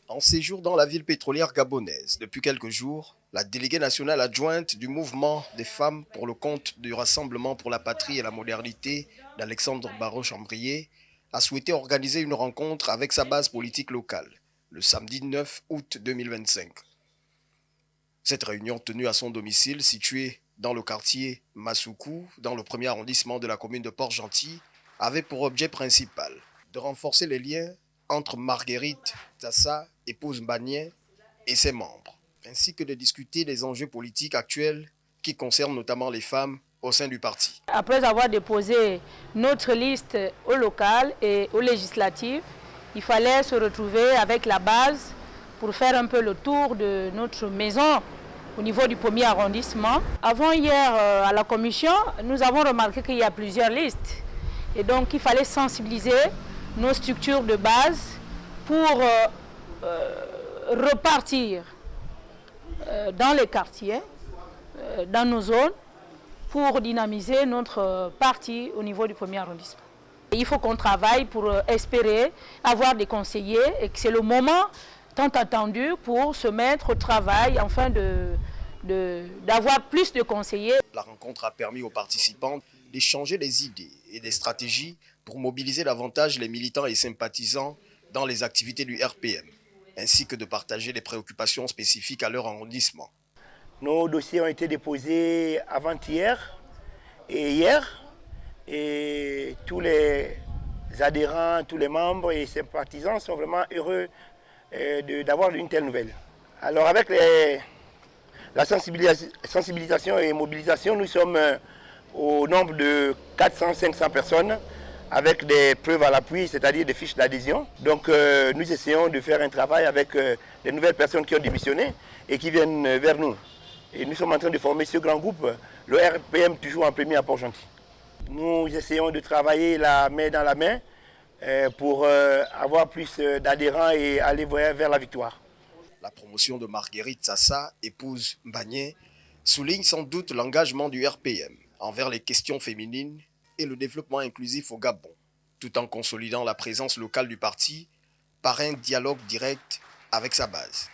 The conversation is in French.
En séjour dans la ville pétrolière gabonaise depuis quelques jours, la déléguée nationale adjointe du mouvement des femmes pour le compte du Rassemblement pour la patrie et la modernité d'Alexandre Barrault-Chambrier a souhaité organiser une rencontre avec sa base politique locale le samedi 9 août 2025. Cette réunion tenue à son domicile situé dans le quartier Massoukou, dans le premier arrondissement de la commune de Port-Gentil, avait pour objet principal de renforcer les liens entre Marguerite Tassa, épouse Mbagné, et ses membres, ainsi que de discuter des enjeux politiques actuels qui concernent notamment les femmes au sein du parti. Après avoir déposé notre liste au local et aux législatives, il fallait se retrouver avec la base pour faire un peu le tour de notre maison au niveau du premier arrondissement. Avant hier, à la commission, nous avons remarqué qu'il y a plusieurs listes. Et donc, il fallait sensibiliser nos structures de base pour repartir dans les quartiers, dans nos zones, pour dynamiser notre parti au niveau du premier arrondissement. Il faut qu'on travaille pour espérer avoir des conseillers et que c'est le moment tant attendu pour se mettre au travail afin d'avoir plus de conseillers. La rencontre a permis aux participants d'échanger des idées et des stratégies pour mobiliser davantage les militants et sympathisants dans les activités du RPM, ainsi que de partager les préoccupations spécifiques à leur arrondissement. Nos dossiers ont été déposés avant-hier et hier, et tous les adhérents, tous les membres et sympathisants sont vraiment heureux d'avoir une telle nouvelle. Alors avec la sensibilisation et mobilisation, nous sommes au nombre de 400-500 personnes avec des preuves à l'appui, c'est-à-dire des fiches d'adhésion. Donc nous essayons de faire un travail avec les nouvelles personnes qui ont démissionné et qui viennent vers nous. Et nous sommes en train de former ce grand groupe, le RPM toujours en premier à Port-Gentil. Nous essayons de travailler la main dans la main pour avoir plus d'adhérents et aller vers la victoire. La promotion de Marguerite Tassa, épouse Mbagné, souligne sans doute l'engagement du RPM envers les questions féminines et le développement inclusif au Gabon, tout en consolidant la présence locale du parti par un dialogue direct avec sa base.